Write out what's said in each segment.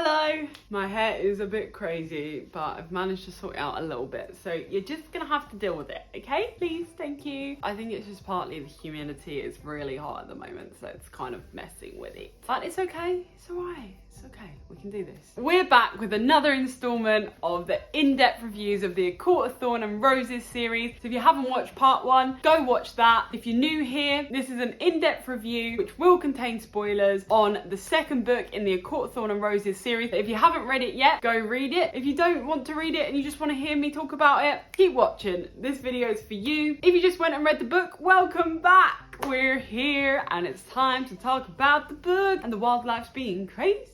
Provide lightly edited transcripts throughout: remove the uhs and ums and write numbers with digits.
Hello! My hair is a bit crazy, but I've managed to sort it out a little bit. So you're just gonna have to deal with it, okay? Please, thank you. I think it's just partly the humidity. It's really hot at the moment, so it's kind of messing with it. But it's okay, it's all right. It's okay, we can do this. We're back with another installment of the in-depth reviews of the ACOTAR Thorn and Roses series. So if you haven't watched part one, go watch that. If you're new here, this is an in-depth review which will contain spoilers on the second book in the ACOTAR Thorn and Roses series. If you haven't read it yet, go read it. If you don't want to read it and you just want to hear me talk about it, keep watching. This video is for you. If you just went and read the book, welcome back. We're here and it's time to talk about the book and the wildlife's being crazy.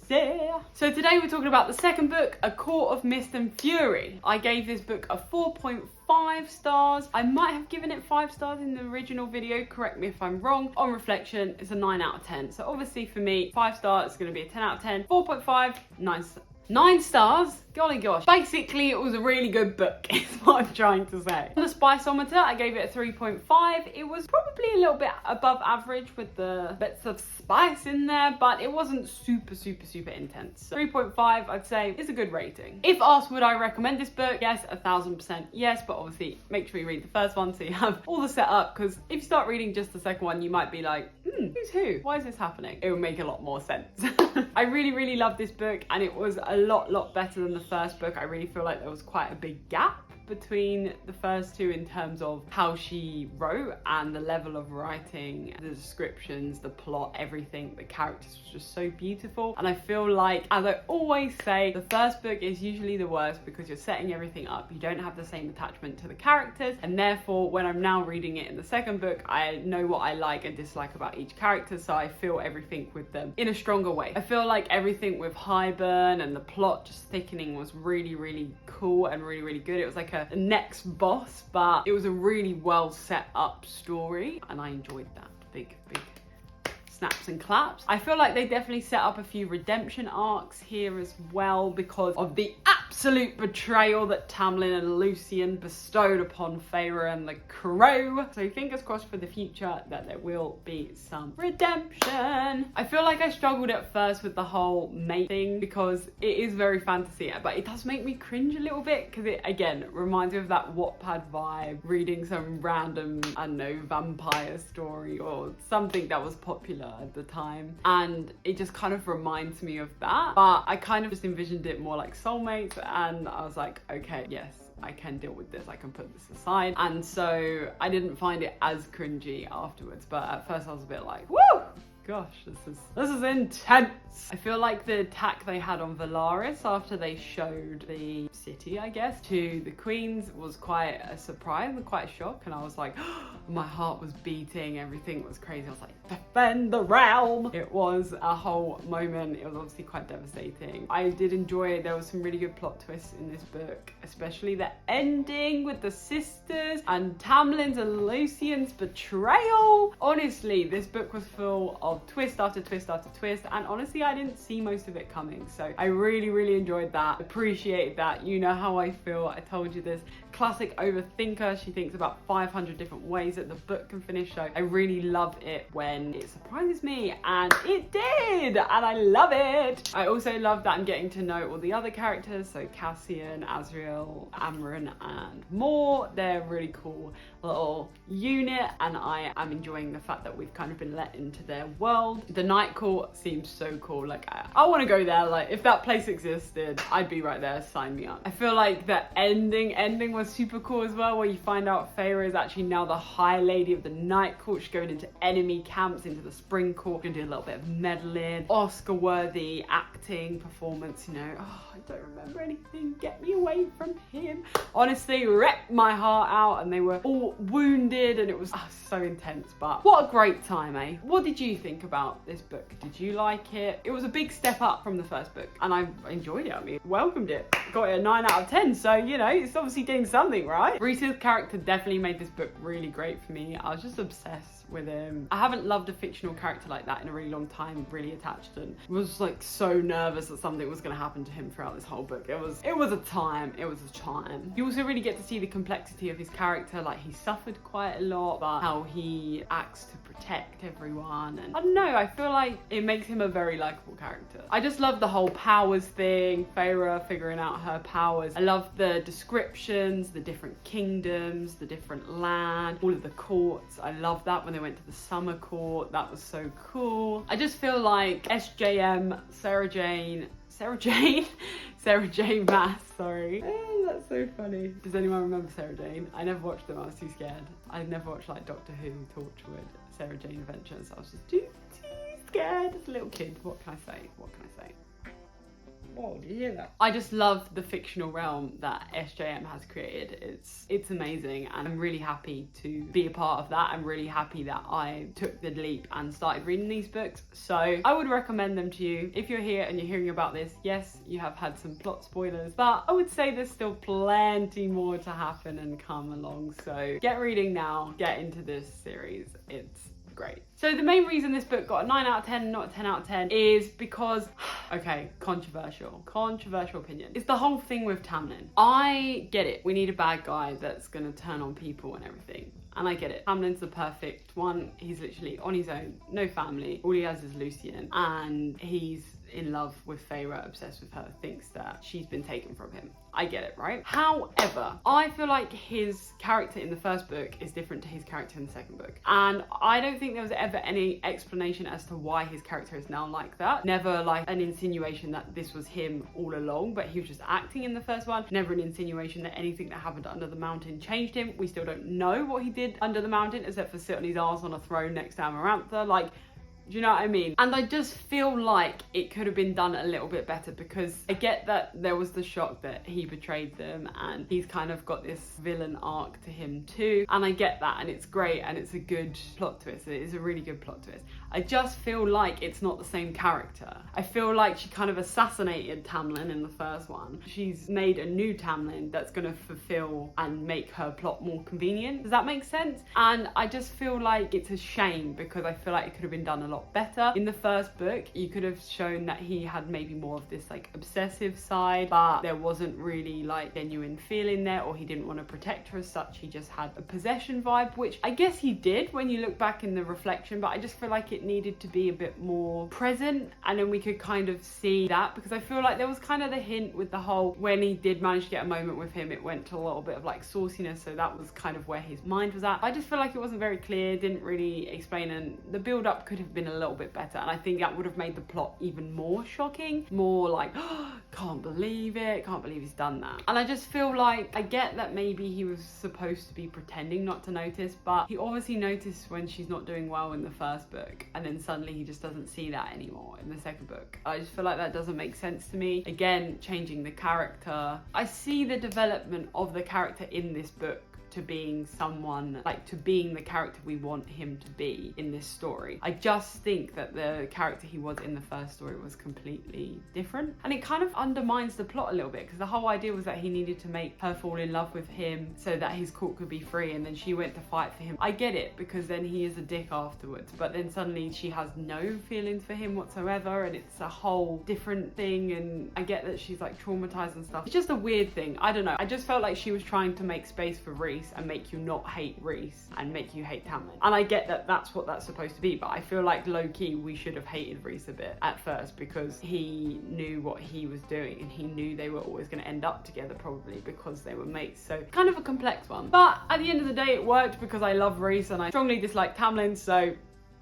So today we're talking about the second book, A Court of Mist and Fury. I gave this book a 4.5 stars. I might have given it 5 stars in the original video, correct me if I'm wrong. On reflection, it's a 9 out of 10. So obviously for me, 5 stars is going to be a 10 out of 10. 4.5, 9 stars. Golly gosh. Basically, it was a really good book, is what I'm trying to say. On the Spiceometer, I gave it a 3.5. It was probably a little bit above average with the bits of spice in there, but it wasn't super intense. So 3.5, I'd say, is a good rating. If asked, would I recommend this book? Yes, 1000% yes, but obviously make sure you read the first one so you have all the setup, because if you start reading just the second one, you might be like, who's who? Why is this happening? It would make a lot more sense. I really loved this book, and it was a lot better than the first book. I really feel like there was quite a big gap between the first two in terms of how she wrote and the level of writing, the descriptions, the plot, everything. The characters was just so beautiful, and I feel like, as I always say, the first book is usually the worst because you're setting everything up. You don't have the same attachment to the characters, and therefore when I'm now reading it in the second book, I know what I like and dislike about each character, so I feel everything with them in a stronger way. I feel like everything with Highburn and the plot just thickening was really cool and really good. It was like a next boss, but it was a really well set up story, and I enjoyed that. Big snaps and claps. I feel like they definitely set up a few redemption arcs here as well because of the absolute betrayal that Tamlin and Lucian bestowed upon Feyre and the Crow. So fingers crossed for the future that there will be some redemption. I feel like I struggled at first with the whole mate thing because it is very fantasy, but it does make me cringe a little bit because it, again, reminds me of that Wattpad vibe, reading some random, I don't know, vampire story or something that was popular at the time, and it just kind of reminds me of that, but I kind of just envisioned it more like soulmates, and I was like, okay, yes, I can deal with this, I can put this aside. And so I didn't find it as cringy afterwards, but at first I was a bit like, woo! Gosh, this is intense. I feel like the attack they had on Valaris after they showed the city, I guess, to the queens was quite a surprise and quite a shock. And I was like, my heart was beating, everything was crazy. I was like, defend the realm. It was a whole moment. It was obviously quite devastating. I did enjoy it. There was some really good plot twists in this book, especially the ending with the sisters and Tamlin's and Lucian's betrayal. Honestly, this book was full of twist after twist after twist, and honestly I didn't see most of it coming, so I really enjoyed that, appreciated that. You know how I feel, I told you this. Classic overthinker, she thinks about 500 different ways that the book can finish, so I really love it when it surprises me, and it did, and I love it. I also love that I'm getting to know all the other characters, so Cassian, Azriel, Amren and more. They're a really cool little unit, and I am enjoying the fact that we've kind of been let into their world. The Night Court seems so cool. Like I want to go there. Like if that place existed, I'd be right there. Sign me up. I feel like the ending was super cool as well, where you find out Feyre is actually now the High Lady of the Night Court. She's going into enemy camps, into the Spring Court, gonna do a little bit of meddling. Oscar-worthy acting performance. You know, I don't remember anything. Get me away from him. Honestly, ripped my heart out, and they were all wounded, and it was so intense. But what a great time, eh? What did you think about this book? Did you like it? It was a big step up from the first book, and I enjoyed it. I mean, welcomed it. Got it a 9 out of 10, so you know, it's obviously doing something, right? Reese's character definitely made this book really great for me. I was just obsessed with him. I haven't loved a fictional character like that in a really long time, really attached, and was like so nervous that something was going to happen to him throughout this whole book. It was a time. You also really get to see the complexity of his character. Like, he suffered quite a lot, but how he acts to protect everyone, and I don't don't know, I feel like it makes him a very likable character. I just love the whole powers thing, Feyre figuring out her powers. I love the descriptions, the different kingdoms, the different land, all of the courts. I love that when they went to the summer court. That was so cool. I just feel like SJM, Sarah Jane Maas, sorry. Oh, that's so funny. Does anyone remember Sarah Jane? I never watched them, I was too scared. I never watched like Doctor Who, Torchwood, Sarah Jane Adventures. I was just too scared as a little kid. What can I say? What can I say? Whoa, did you hear that? I just love the fictional realm that SJM has created. It's amazing, and I'm really happy to be a part of that. I'm really happy that I took the leap and started reading these books. So I would recommend them to you. If you're here and you're hearing about this, yes, you have had some plot spoilers, but I would say there's still plenty more to happen and come along. So get reading now, get into this series. It's great. So the main reason this book got a 9 out of 10, not a 10 out of 10, is because, okay, controversial opinion. It's the whole thing with Tamlin. I get it. We need a bad guy that's gonna turn on people and everything. And I get it. Tamlin's the perfect one. He's literally on his own, no family. All he has is Lucien, and he's in love with Feyre, obsessed with her, thinks that she's been taken from him. I get it, right? However, I feel like his character in the first book is different to his character in the second book. And I don't think there was ever any explanation as to why his character is now like that. Never like an insinuation that this was him all along, but he was just acting in the first one. Never an insinuation that anything that happened under the mountain changed him. We still don't know what he did under the mountain, except for sit on his ass on a throne next to Amarantha. Like, do you know what I mean? And I just feel like it could have been done a little bit better, because I get that there was the shock that he betrayed them and he's kind of got this villain arc to him too. And I get that, and it's great, and it's a good plot twist. It is a really good plot twist. I just feel like it's not the same character. I feel like she kind of assassinated Tamlin in the first one. She's made a new Tamlin that's going to fulfill and make her plot more convenient. Does that make sense? And I just feel like it's a shame, because I feel like it could have been done a lot better. In the first book, you could have shown that he had maybe more of this like obsessive side, but there wasn't really like genuine feeling there, or he didn't want to protect her as such. He just had a possession vibe, which I guess he did when you look back in the reflection, but I just feel like it needed to be a bit more present, and then we could kind of see that, because I feel like there was kind of the hint with the whole, when he did manage to get a moment with him, it went to a little bit of like sauciness, so that was kind of where his mind was at. I just feel like it wasn't very clear, didn't really explain, and the build up could have been a little bit better, and I think that would have made the plot even more shocking, more like, oh, can't believe he's done that. And I just feel like, I get that maybe he was supposed to be pretending not to notice, but he obviously noticed when she's not doing well in the first book, and then suddenly he just doesn't see that anymore in the second book. I just feel like that doesn't make sense to me. Again, changing the character. I see the development of the character in this book to being someone, like to being the character we want him to be in this story. I just think that the character he was in the first story was completely different, and it kind of undermines the plot a little bit, because the whole idea was that he needed to make her fall in love with him so that his court could be free, and then she went to fight for him. I get it, because then he is a dick afterwards, but then suddenly she has no feelings for him whatsoever, and it's a whole different thing, and I get that she's like traumatized and stuff. It's just a weird thing. I don't know. I just felt like she was trying to make space for Rhys and make you not hate Rhys and make you hate Tamlin. And I get that that's what that's supposed to be, but I feel like low-key we should have hated Rhys a bit at first, because he knew what he was doing, and he knew they were always going to end up together, probably because they were mates. So kind of a complex one, but at the end of the day it worked, because I love Rhys and I strongly dislike Tamlin, so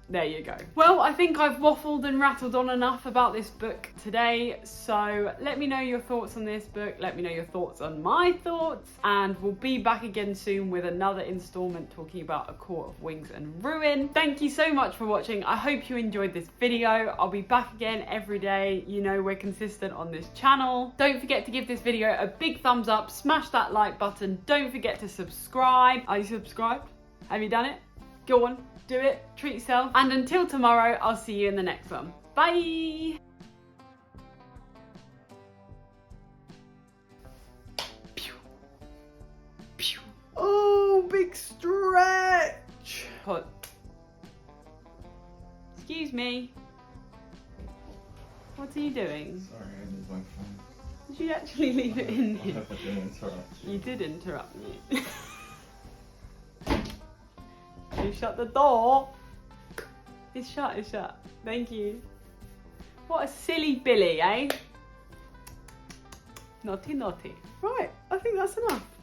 there you go. Well, I think I've waffled and rattled on enough about this book today, so let me know your thoughts on this book, let me know your thoughts on my thoughts, and we'll be back again soon with another installment talking about A Court of Wings and Ruin. Thank you so much for watching. I hope you enjoyed this video. I'll be back again every day. You know we're consistent on this channel. Don't forget to give this video a big thumbs up, smash that like button, don't forget to subscribe. Are you subscribed? Have you done it? Go on. Do it, treat yourself, and until tomorrow, I'll see you in the next one. Bye! Oh, big stretch! Hold. Excuse me. What are you doing? Sorry, I need my phone. Did you actually leave it in here? I didn't interrupt you. You did interrupt me. You shut the door. It's shut, it's shut. Thank you. What a silly Billy, eh? Naughty, naughty. Right, I think that's enough.